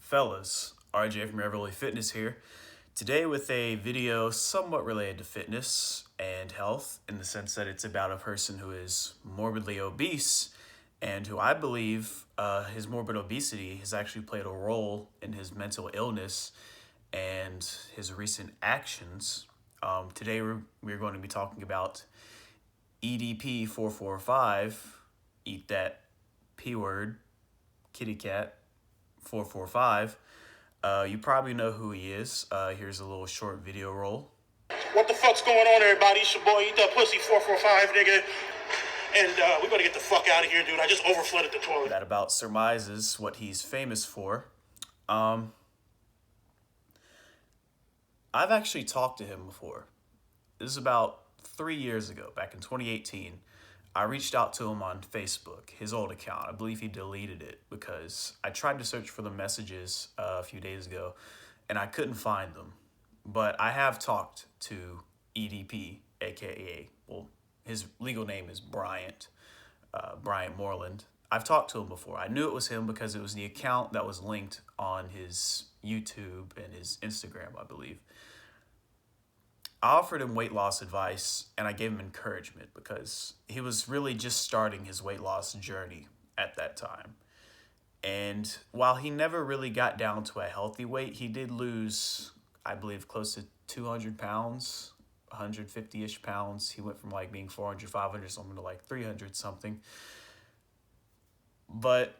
Fellas, RJ from Everly Fitness here. Today with a video somewhat related to fitness and health in the sense that it's about a person who is morbidly obese and who I believe his morbid obesity has actually played a role in his mental illness and his recent actions. Today we're going to be talking about EDP445, eat that P word, kitty cat, 445. You probably know who he is. Here's a little short video roll. What the fuck's going on, everybody? It's your boy, Eat That Pussy 445, nigga. And we gotta get the fuck out of here, dude. I just overflooded the toilet. That about surmises what he's famous for. I've actually talked to him before. This is about 3 years ago, back in 2018. I reached out to him on Facebook, his old account. I believe he deleted it because I tried to search for the messages a few days ago and I couldn't find them. But I have talked to EDP, aka, well, his legal name is Bryant Moreland. I've talked to him before. I knew it was him because it was the account that was linked on his YouTube and his Instagram, I believe. I offered him weight loss advice and I gave him encouragement because he was really just starting his weight loss journey at that time. And while he never really got down to a healthy weight, he did lose, I believe, close to 200 pounds, 150-ish pounds. He went from like being 400, 500 something to like 300 something. But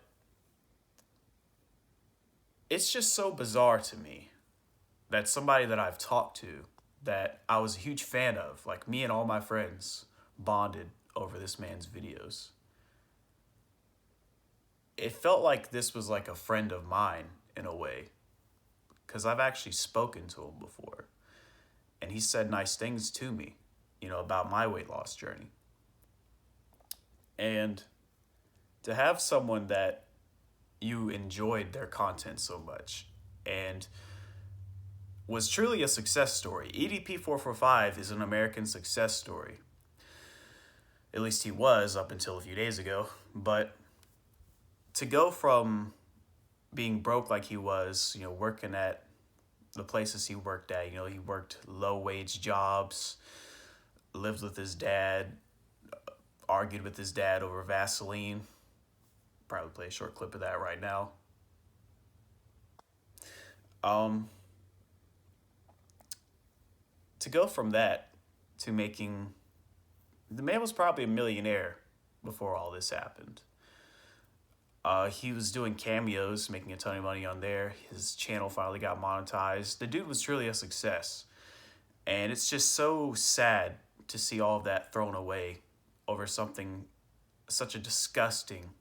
it's just so bizarre to me that somebody that I've talked to that I was a huge fan of, like me and all my friends bonded over this man's videos. It felt like this was like a friend of mine in a way, because I've actually spoken to him before and he said nice things to me, about my weight loss journey. And to have someone that you enjoyed their content so much and was truly a success story. EDP445 is an American success story. At least he was up until a few days ago. But to go from being broke like he was, working at the places he worked at, he worked low-wage jobs, lived with his dad, argued with his dad over Vaseline. Probably play a short clip of that right now. To go from that to making, the man was probably a millionaire before all this happened. He was doing cameos, making a ton of money on there. His channel finally got monetized. The dude was truly a success. And it's just so sad to see all of that thrown away over something, such a disgusting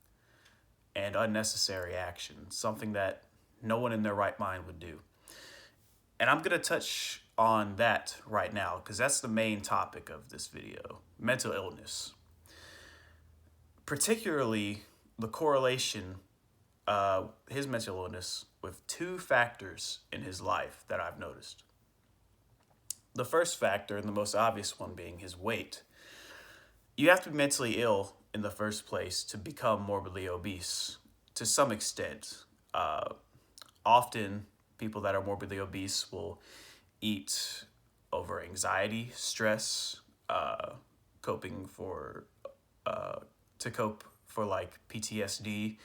and unnecessary action. Something that no one in their right mind would do. And I'm going to touch on that right now because that's the main topic of this video: mental illness. Particularly the correlation of his mental illness with two factors in his life that I've noticed. The first factor, and the most obvious one, being his weight. You have to be mentally ill in the first place to become morbidly obese to some extent. Often people that are morbidly obese will eat over anxiety, stress, coping for to cope for like PTSD,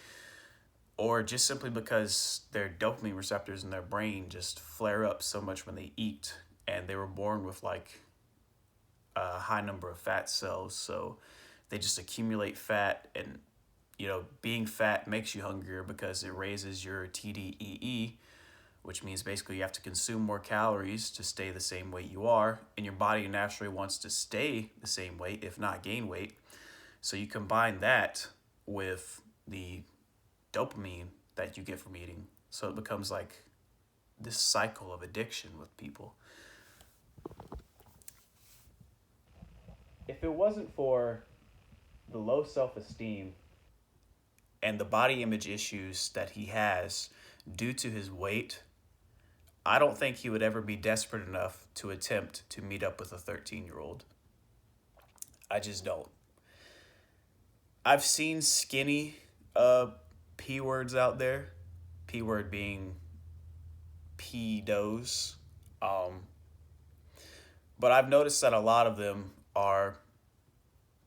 or just simply because their dopamine receptors in their brain just flare up so much when they eat, and they were born with like a high number of fat cells, so they just accumulate fat. And being fat makes you hungrier because it raises your TDEE, which means basically you have to consume more calories to stay the same weight you are, and your body naturally wants to stay the same weight, if not gain weight. So you combine that with the dopamine that you get from eating, so it becomes like this cycle of addiction with people. If it wasn't for the low self-esteem and the body image issues that he has due to his weight, I don't think he would ever be desperate enough to attempt to meet up with a 13-year-old. I just don't. I've seen skinny P words out there. P word being pedos. Um, but I've noticed that a lot of them are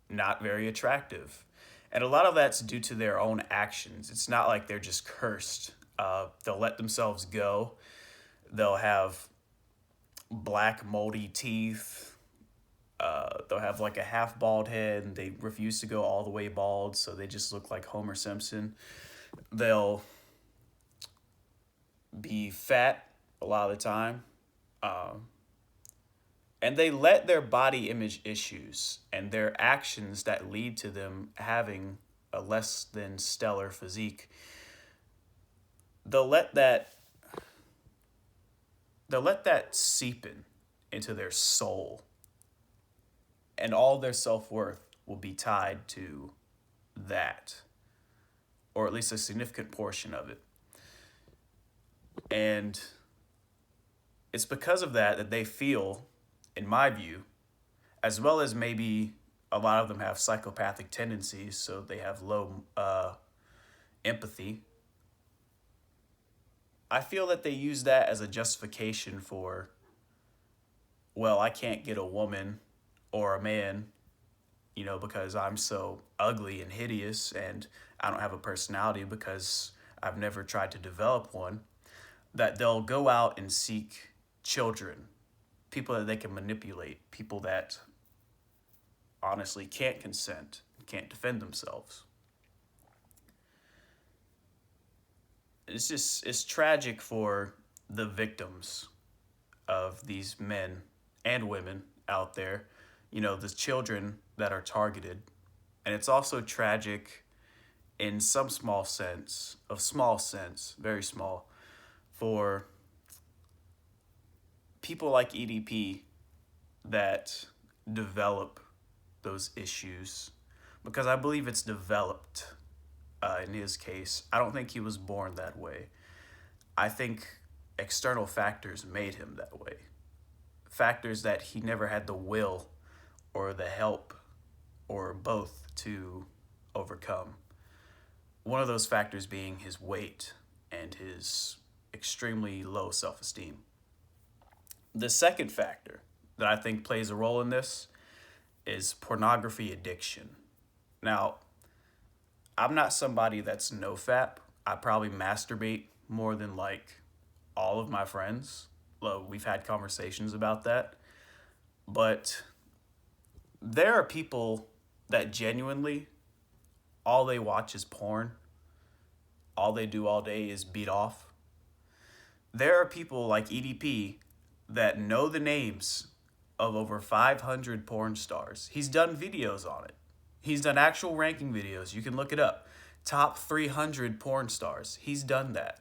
not very attractive. And a lot of that's due to their own actions. It's not like they're just cursed. They'll let themselves go. They'll have black, moldy teeth. They'll have like a half bald head and they refuse to go all the way bald, so they just look like Homer Simpson. They'll be fat a lot of the time. Um, and they let their body image issues and their actions that lead to them having a less than stellar physique, they'll let that they'll let that seep into their soul, and all their self-worth will be tied to that, or at least a significant portion of it. And it's because of that they feel, in my view, as well as maybe a lot of them have psychopathic tendencies, so they have low empathy. I feel that they use that as a justification for, well, I can't get a woman or a man, because I'm so ugly and hideous and I don't have a personality because I've never tried to develop one, that they'll go out and seek children, people that they can manipulate, people that honestly can't consent, can't defend themselves. It's tragic for the victims of these men and women out there, the children that are targeted. And it's also tragic in some small sense, very small, for people like EDP that develop those issues, because I believe it's developed in his case. I don't think he was born that way. I think external factors made him that way. Factors that he never had the will or the help or both to overcome. One of those factors being his weight and his extremely low self-esteem. The second factor that I think plays a role in this is pornography addiction. Now, I'm not somebody that's nofap. I probably masturbate more than like all of my friends. Well, we've had conversations about that. But there are people that genuinely, all they watch is porn. All they do all day is beat off. There are people like EDP that know the names of over 500 porn stars. He's done videos on it. He's done actual ranking videos. You can look it up. Top 300 porn stars. He's done that.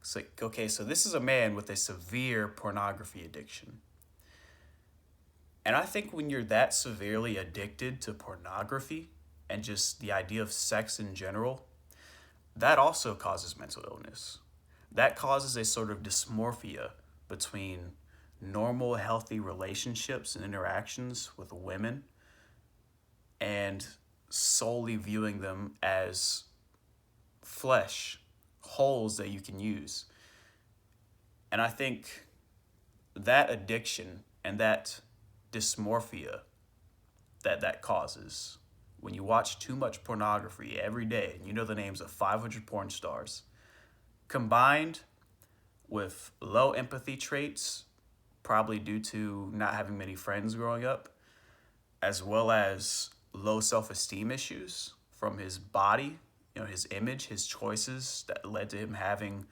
It's like, okay, so this is a man with a severe pornography addiction. And I think when you're that severely addicted to pornography and just the idea of sex in general, that also causes mental illness. That causes a sort of dysmorphia between normal, healthy relationships and interactions with women and solely viewing them as flesh, holes that you can use. And I think that addiction and that dysmorphia that causes when you watch too much pornography every day, and you know the names of 500 porn stars, combined with low empathy traits, probably due to not having many friends growing up, as well as low self-esteem issues from his body, his image, his choices that led to him having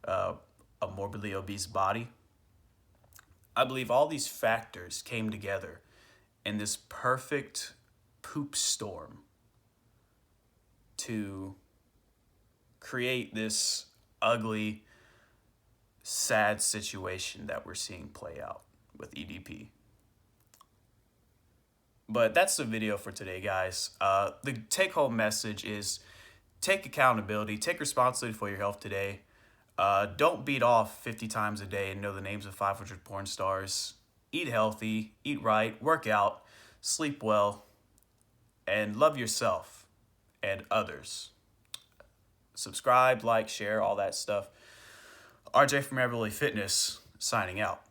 a morbidly obese body. I believe all these factors came together in this perfect poop storm to create this ugly, sad situation that we're seeing play out with EDP. But that's the video for today, guys. The take-home message is take accountability, take responsibility for your health today. Don't beat off 50 times a day and know the names of 500 porn stars. Eat healthy, eat right, work out, sleep well, and love yourself and others. Subscribe, like, share, all that stuff. RJ from Everly Fitness, signing out.